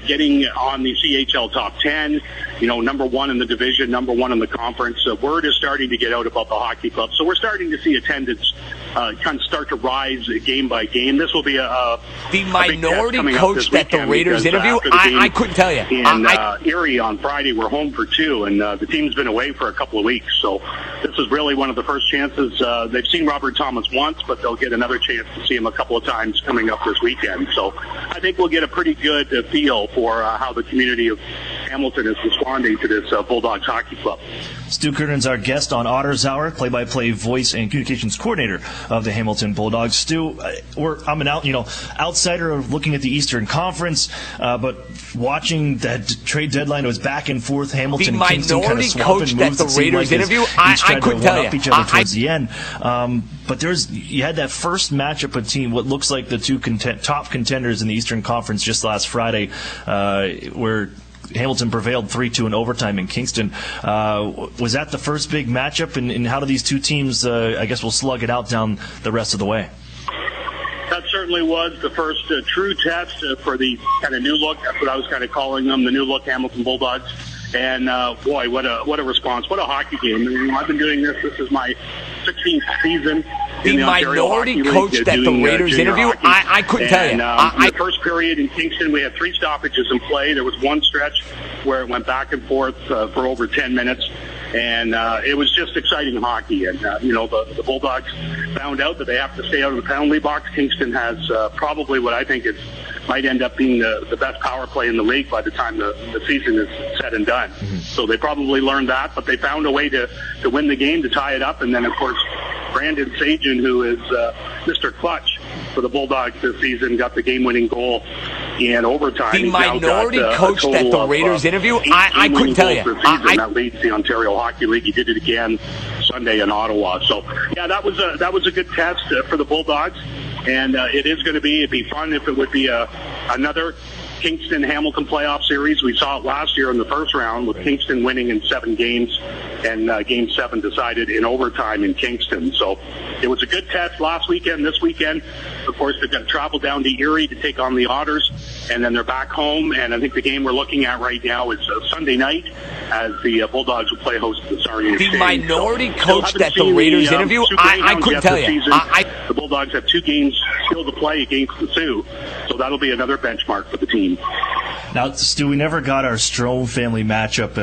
getting on the CHL top 10, number one in the division, number one in the conference. Word is starting to get out about the hockey club. So we're starting to see attendance kind of start to rise game by game. This will be the minority coach that the Raiders interview? I couldn't tell you. In Erie on Friday, we're home for 2, and the team's been away for a couple of weeks. So this is really one of the first chances. They've seen Robert Thomas once, but they'll get another chance to see him a couple of times coming up this weekend. So I think we'll get a pretty good feel for how the community of Hamilton is responding to this Bulldogs hockey club. Stu Kernan's our guest on Otters Hour, play-by-play voice and communications coordinator of the Hamilton Bulldogs. Stu, I'm an outsider of looking at the Eastern Conference, but watching that trade deadline, it was back and forth. Hamilton, the Kingston kind of coach that the Raiders interview? I couldn't tell you. Each other towards the end. But you had that first matchup between what looks like the two top contenders in the Eastern Conference just last Friday, where Hamilton prevailed 3-2 in overtime in Kingston. Was that the first big matchup, and how do these two teams, I guess, will slug it out down the rest of the way? That certainly was the first true test for the kind of new look. That's what I was kind of calling them, the new look Hamilton Bulldogs. And boy, what a response! What a hockey game! I've been doing this. This is my 16th season. The minority coach that the Raiders interview? I couldn't tell you. In the first period in Kingston, we had 3 stoppages in play. There was one stretch where it went back and forth for over 10 minutes. And it was just exciting hockey. And, the Bulldogs found out that they have to stay out of the penalty box. Kingston has probably what I think might end up being the best power play in the league by the time the season is said and done. Mm-hmm. So they probably learned that, but they found a way to win the game, to tie it up. And then, of course, Brandon Sagan, who is Mr. Clutch for the Bulldogs this season, got the game-winning goal in overtime. The minority coach that the Raiders interview? I couldn't tell you. That leads the Ontario Hockey League. He did it again Sunday in Ottawa. So, yeah, that was a good test for the Bulldogs. And it'd be fun if it would be another Kingston-Hamilton playoff series. We saw it last year in the first round with Kingston winning in 7 games, and Game 7 decided in overtime in Kingston. So it was a good test last weekend. This weekend, of course, they're going to travel down to Erie to take on the Otters, and then they're back home. And I think the game we're looking at right now is Sunday night as the Bulldogs will play host to the Sarnia Exchange. The minority coach that the Raiders interview? I couldn't tell you. The Bulldogs have 2 games still to play against the Sioux, so that'll be another benchmark for the team. Now, Stu, we never got our Strome family matchup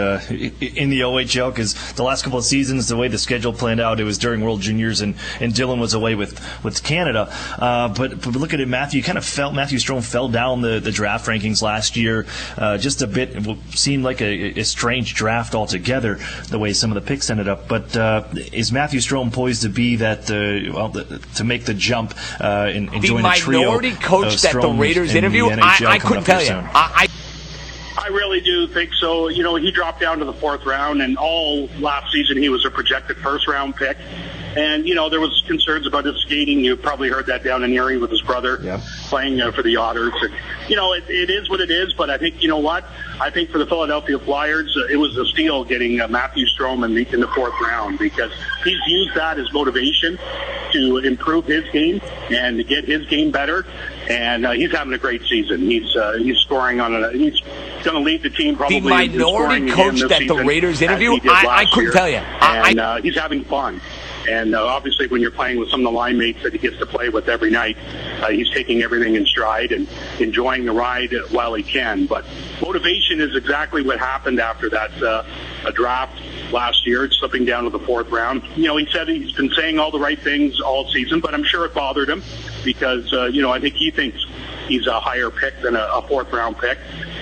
in the OHL because the last couple of seasons, the way the schedule planned out, it was during World Juniors, and Dylan was away with Canada. But look at it, Matthew Strome fell down the draft rankings last year just a bit. It seemed like a strange draft altogether, the way some of the picks ended up. But is Matthew Strome poised to be that to make the jump and join the trio? The minority coach that the Raiders interview? I couldn't tell you. I really do think so. He dropped down to the 4th round, and all last season he was a projected first-round pick. And, there was concerns about his skating. You probably heard that down in Erie with his brother playing for the Otters. And, it is what it is, but I think, I think for the Philadelphia Flyers, it was a steal getting Matthew Strome in the 4th round because he's used that as motivation to improve his game and to get his game better. And he's having a great season. He's scoring he's going to lead the team probably. The minority coach that the Raiders interview? I couldn't tell you. And he's having fun. And obviously when you're playing with some of the line mates that he gets to play with every night, he's taking everything in stride and enjoying the ride while he can. But motivation is exactly what happened after that draft last year, slipping down to the 4th round. He said he's been saying all the right things all season, but I'm sure it bothered him because, I think he thinks he's a higher pick than a 4th round pick.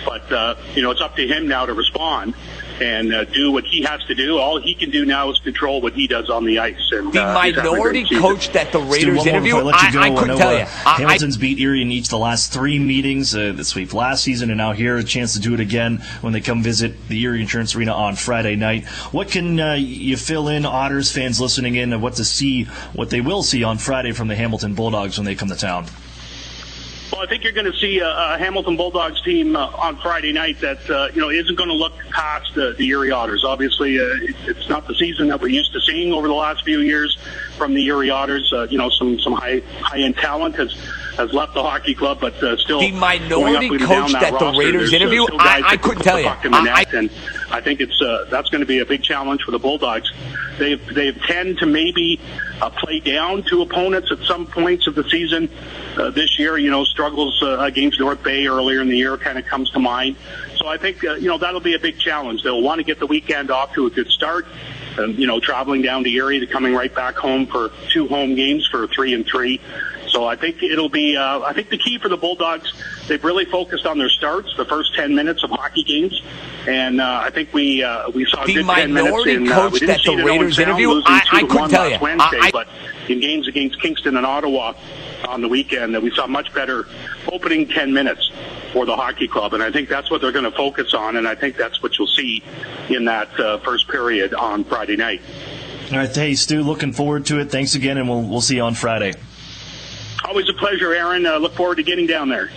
But, it's up to him now to respond. and do what he has to do. All he can do now is control what he does on the ice. And the minority coach that the Raiders interview, I couldn't tell you. Hamilton's beat Erie in each of the last 3 meetings, the sweep last season, and now here a chance to do it again when they come visit the Erie Insurance Arena on Friday night. What can you fill in Otters fans listening in of what they will see on Friday from the Hamilton Bulldogs when they come to town? Well, I think you're going to see a Hamilton Bulldogs team on Friday night that isn't going to look past the Erie Otters. Obviously, it's not the season that we're used to seeing over the last few years from the Erie Otters. Some high-end talent has left the hockey club, but still the minority coach that the Raiders interview, I couldn't tell you. And I think that's going to be a big challenge for the Bulldogs. They tend to maybe play down to opponents at some points of the season. This year, struggles against North Bay earlier in the year kind of comes to mind. So I think, that'll be a big challenge. They'll want to get the weekend off to a good start. Traveling down to Erie, coming right back home for 2 home games for 3-3. So I think it'll be, I think the key for the Bulldogs, they've really focused on their starts, the first 10 minutes of hockey games. And I think we saw a good 10 minutes in, we didn't see the Raiders interview. I couldn't tell you. Wednesday, but in games against Kingston and Ottawa on the weekend, we saw much better opening 10 minutes for the hockey club. And I think that's what they're going to focus on. And I think that's what you'll see in that first period on Friday night. All right. Hey, Stu, looking forward to it. Thanks again, and we'll see you on Friday. Always a pleasure, Aaron. Look forward to getting down there.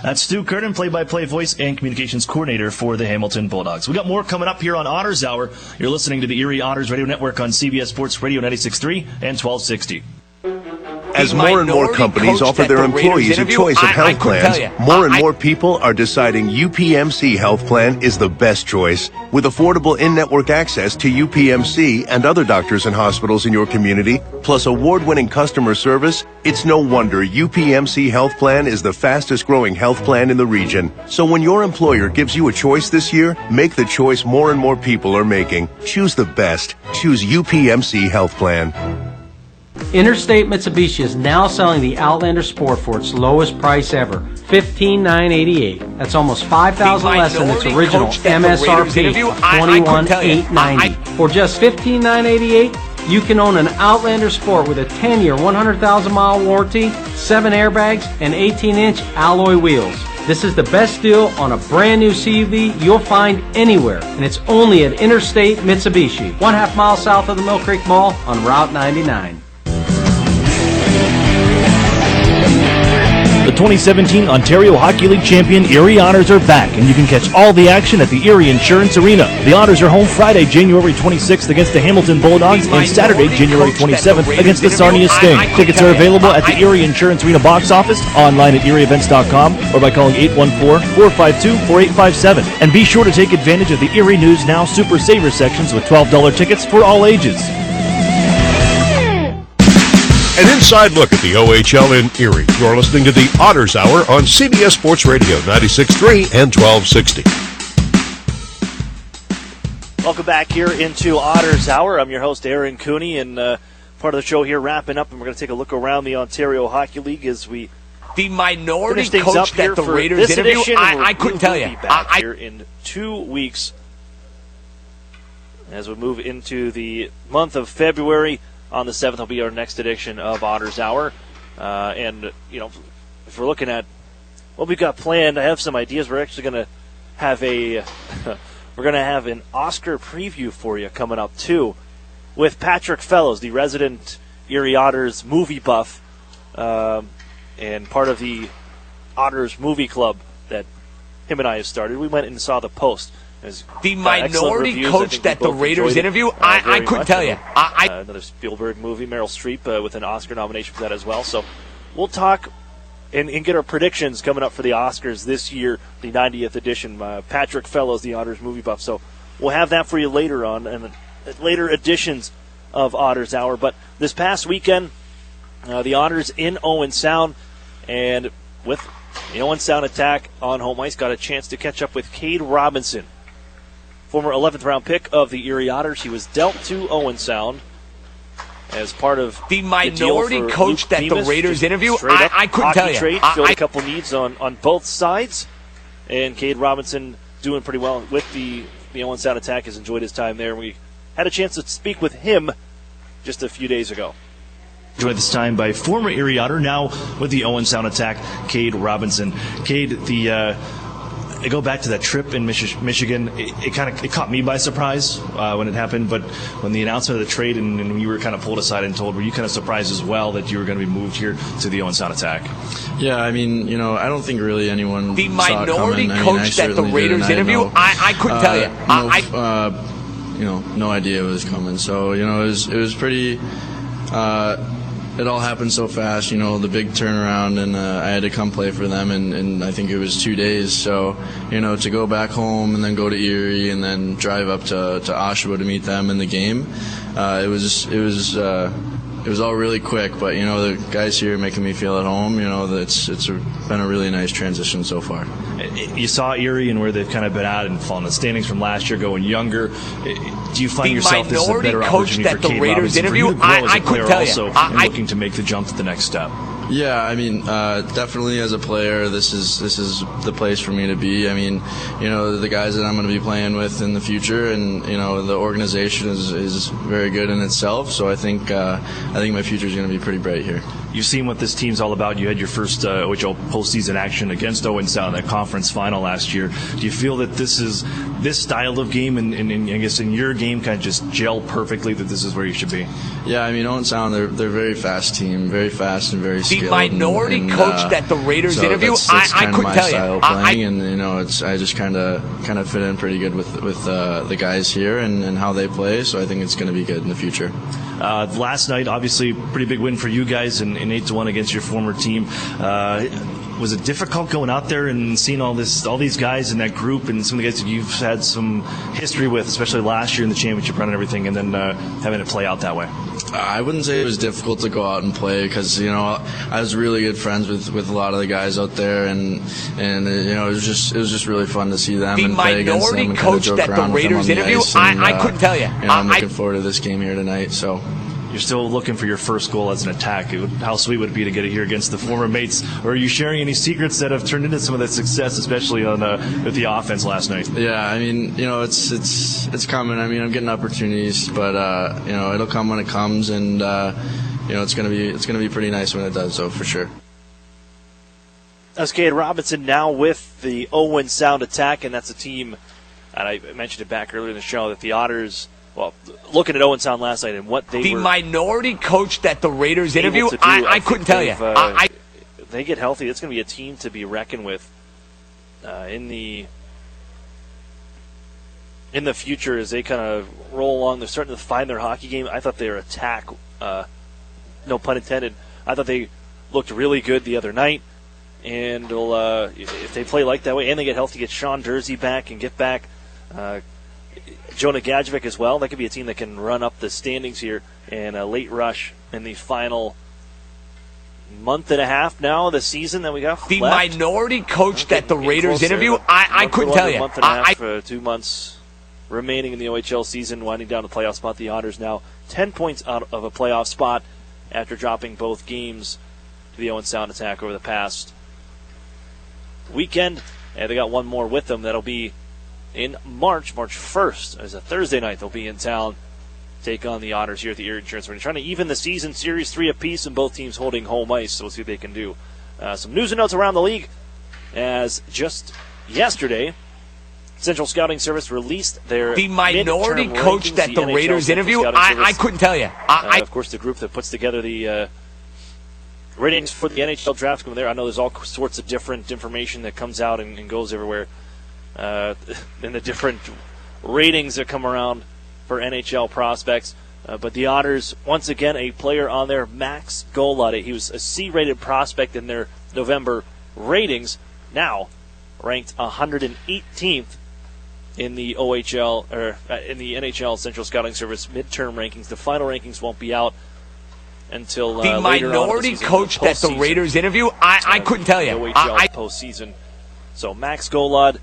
That's Stu Curtin, play-by-play voice and communications coordinator for the Hamilton Bulldogs. We got more coming up here on Otters Hour. You're listening to the Erie Otters Radio Network on CBS Sports Radio 96.3 and 1260. As more and more companies offer their employees a choice of health plans, more and more people are deciding UPMC Health Plan is the best choice. With affordable in-network access to UPMC and other doctors and hospitals in your community, plus award-winning customer service, it's no wonder UPMC Health Plan is the fastest-growing health plan in the region. So when your employer gives you a choice this year, make the choice more and more people are making. Choose the best. Choose UPMC Health Plan. Interstate Mitsubishi is now selling the Outlander Sport for its lowest price ever, $15,988. That's almost $5,000 less than its original MSRP of $21,890. For just $15,988, you can own an Outlander Sport with a 10-year, 100,000-mile warranty, 7 airbags, and 18-inch alloy wheels. This is the best deal on a brand new CUV you'll find anywhere, and it's only at Interstate Mitsubishi, 1/2 mile south of the Mill Creek Mall on Route 99. The 2017 Ontario Hockey League champion Erie Otters are back, and you can catch all the action at the Erie Insurance Arena. The Otters are home Friday, January 26th against the Hamilton Bulldogs, and Saturday, January 27th against the Sarnia Sting. Tickets are available at the Erie Insurance Arena box office, online at erieevents.com, or by calling 814-452-4857. And be sure to take advantage of the Erie News Now Super Saver sections with $12 tickets for all ages. An inside look at the OHL in Erie. You're listening to the Otters Hour on CBS Sports Radio 96.3 and 1260. Welcome back here into Otters Hour. I'm your host, Aaron Cooney, and part of the show here wrapping up, and we're going to take a look around the Ontario Hockey League as we the minority coach that the Raiders interview. I couldn't tell you. We'll be back here in 2 weeks as we move into the month of February. On the 7th will be our next edition of Otters Hour. And, if we're looking at what we've got planned, I have some ideas. We're actually going to have an Oscar preview for you coming up, too, with Patrick Fellows, the resident Erie Otters movie buff, and part of the Otters movie club that him and I have started. We went and saw The Post. The minority coach that the Raiders interview, I couldn't tell you. Another Spielberg movie, Meryl Streep with an Oscar nomination for that as well. So we'll talk and get our predictions coming up for the Oscars this year, the 90th edition. Patrick Fellows, the Otters movie buff. So we'll have that for you later on and later editions of Otters Hour. But this past weekend, the Otters in Owen Sound, and with the Owen Sound attack on home ice, got a chance to catch up with Cade Robinson, former 11th round pick of the Erie Otters. He was dealt to Owen Sound as part of the minority coach that the Raiders interview. I couldn't tell you. Filled a couple needs on both sides, and Cade Robinson doing pretty well with the the Owen Sound Attack has enjoyed his time there. We had a chance to speak with him just a few days ago. Joined this time by former Erie Otter, now with the Owen Sound Attack, Cade Robinson. Cade, I go back to that trip in Michigan. It caught me by surprise when it happened, but when the announcement of the trade and you were kind of pulled aside and told, were you kind of surprised as well that you were going to be moved here to the Owen Sound Attack? Yeah, I mean, I don't think really anyone the saw minority it coming. coach that the Raiders interview, I couldn't tell you. No idea it was coming. So it was pretty. It all happened so fast, the big turnaround, and I had to come play for them, and I think it was 2 days. So, to go back home and then go to Erie and then drive up to Oshawa to meet them in the game, it was all really quick. But the guys here are making me feel at home. It's been a really nice transition so far. You saw Erie and where they've kind of been at and fallen the standings from last year, going younger. Do you find yourself this is a better opportunity for Cade Robinson for you to grow as a player also and looking to make the jump to the next step? Yeah, I mean, definitely as a player, this is the place for me to be. I mean, the guys that I'm going to be playing with in the future, and the organization is very good in itself. So I think my future is going to be pretty bright here. You've seen what this team's all about. You had your first OHL postseason action against Owen Sound in that conference final last year. Do you feel that this style of game and I guess in your game kind of just gel perfectly, that this is where you should be? Yeah, I mean, Owen Sound, they're a very fast team, very fast and very skilled. The minority coach that the Raiders interview, that's I couldn't my tell style you. Playing, and I just kind of fit in pretty good with the guys here and how they play. So I think it's going to be good in the future. Last night, obviously, pretty big win for you guys, in 8-1 against your former team. Was it difficult going out there and seeing all these guys in that group and some of the guys that you've had some history with, especially last year in the championship run and everything, and then having it play out that way? I wouldn't say it was difficult to go out and play because I was really good friends with a lot of the guys out there, and it was just really fun to see them and play against them and kind of joke around with them on the ice. I couldn't tell you. I'm looking forward to this game here tonight. So. You're still looking for your first goal as an attack. How sweet would it be to get it here against the former mates? Or are you sharing any secrets that have turned into some of that success, especially with the offense last night? Yeah, I mean, it's coming. I mean, I'm getting opportunities, but it'll come when it comes, and it's gonna be pretty nice when it does. So for sure. That's Cade Robinson now with the Owen Sound Attack, and that's a team, and I mentioned it back earlier in the show, that the Otters. Well, looking at Owen Sound last night and what they the were minority coach that the Raiders interview, I couldn't tell you. If they get healthy, it's going to be a team to be reckoned with in the future as they kind of roll along. They're starting to find their hockey game. I thought their attack, no pun intended, I thought they looked really good the other night. And if they play like that way and they get healthy, get Sean Dursey back and get back Jonah Gadjevic as well. That could be a team that can run up the standings here and a late rush in the final month and a half now of the season that we got the left. Minority coach that the Raiders interview, I couldn't tell you. Month and a half, 2 months remaining in the OHL season, winding down the playoff spot. The Otters now 10 points out of a playoff spot after dropping both games to the Owen Sound Attack over the past weekend. And they got one more with them. That'll be in March 1st, as a Thursday night. They'll be in town, take on the Otters here at the Erie Insurance Arena. Trying to even the season, series 3 apiece, and both teams holding home ice, so we'll see what they can do. Some news and notes around the league, as just yesterday, Central Scouting Service released their the minority coach that the Raiders interview, I couldn't tell you. Of course, the group that puts together the ratings for the NHL draft coming there. I know there's all sorts of different information that comes out and goes everywhere. And the different ratings that come around for NHL prospects. But the Otters, once again, a player on there, Max Golod. He was a C-rated prospect in their November ratings, now ranked 118th in the OHL, or in the NHL Central Scouting Service midterm rankings. The final rankings won't be out until the minority coach that the Raiders interview, I couldn't tell you. OHL postseason. So Max Golod.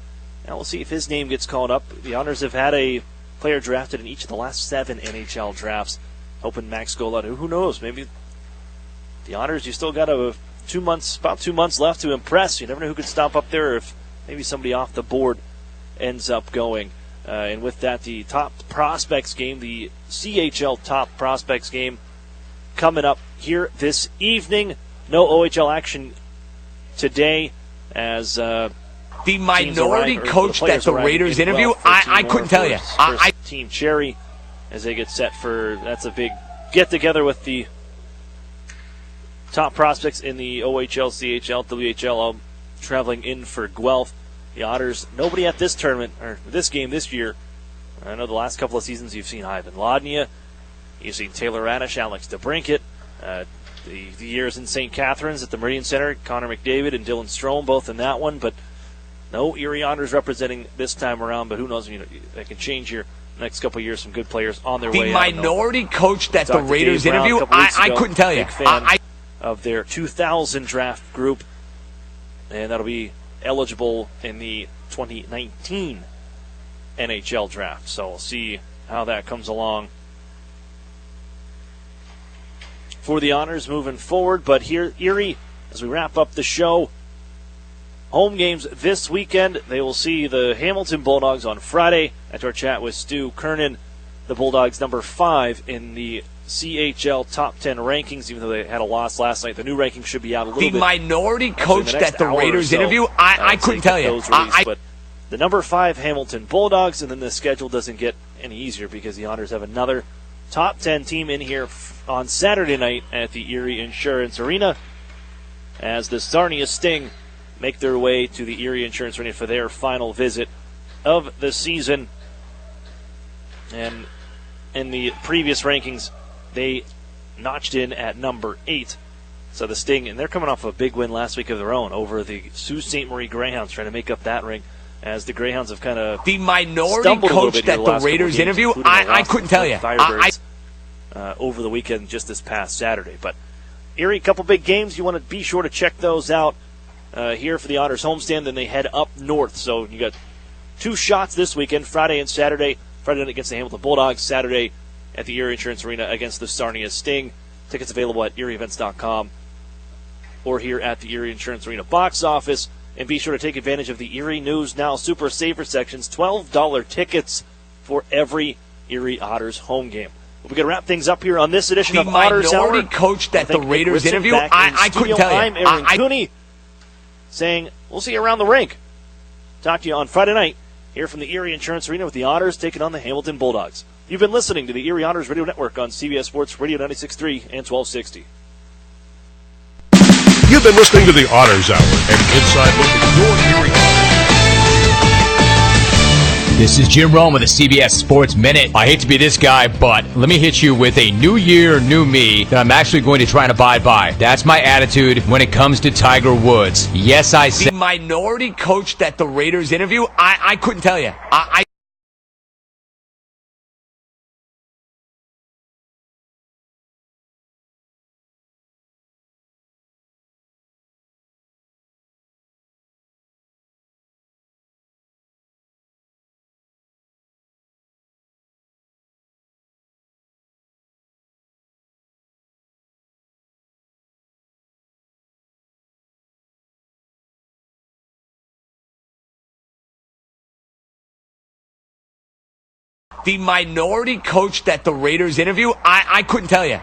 Now we'll see if his name gets called up. The Otters have had a player drafted in each of the last 7 NHL drafts. Hoping Max Golod, who knows, maybe the Otters, you still got about 2 months left to impress. You never know who could stop up there, or if maybe somebody off the board ends up going. And with that, the top prospects game, the CHL top prospects game, coming up here this evening. No OHL action today as the minority coach that the Raiders interview, I couldn't tell you. Team Cherry as they get set for, that's a big get-together with the top prospects in the OHL, CHL, WHL, all traveling in for Guelph. The Otters, nobody at this tournament, or this game this year. I know the last couple of seasons you've seen Ivan Lodnia, you've seen Taylor Radish, Alex DeBrincat. The years in St. Catharines at the Meridian Center, Connor McDavid and Dylan Strome both in that one, but no Erie Otters representing this time around, but who knows, that can change here next couple of years. Some good players on their way. The minority coach that the Raiders interview, I couldn't tell you. Big fan of their 2000 draft group, and that'll be eligible in the 2019 NHL draft. So we'll see how that comes along for the Otters moving forward. But here, Erie, as we wrap up the show, home games this weekend. They will see the Hamilton Bulldogs on Friday. After our chat with Stu Kernan, the Bulldogs number 5 in the CHL top 10 rankings, even though they had a loss last night. The new rankings should be out a little bit. The minority coach that the Raiders interview, I couldn't tell you. But the number 5 Hamilton Bulldogs, and then the schedule doesn't get any easier because the Otters have another top 10 team in here on Saturday night at the Erie Insurance Arena as the Sarnia Sting make their way to the Erie Insurance Arena for their final visit of the season. And in the previous rankings, they notched in at number 8. So the Sting, and they're coming off a big win last week of their own over the Sault Ste. Marie Greyhounds, trying to make up that ring as the Greyhounds have kind of the minority coach that the Raiders interview, I couldn't tell you. Over the weekend, just this past Saturday. But Erie, a couple big games. You want to be sure to check those out here for the Otters homestand. Then they head up north. So you got 2 shots this weekend, Friday and Saturday. Friday night against the Hamilton Bulldogs, Saturday at the Erie Insurance Arena against the Sarnia Sting. Tickets available at erieevents.com or here at the Erie Insurance Arena box office. And be sure to take advantage of the Erie News Now Super Saver sections. $12 tickets for every Erie Otters home game. We're going to wrap things up here on this edition of Otters Hour. The minority coach that the Raiders interview, I couldn't tell you. I'm Aaron Cooney saying we'll see you around the rink. Talk to you on Friday night here from the Erie Insurance Arena with the Otters taking on the Hamilton Bulldogs. You've been listening to the Erie Otters Radio Network on CBS Sports Radio 96.3 and 1260. You've been listening to the Otters Hour, an inside look at your Erie Otters. This is Jim Rome with the CBS Sports Minute. I hate to be this guy, but let me hit you with a new year, new me that I'm actually going to try and abide by. That's my attitude when it comes to Tiger Woods. Yes, I said the minority coach that the Raiders interview, I couldn't tell you. The minority coach that the Raiders interview, I couldn't tell you.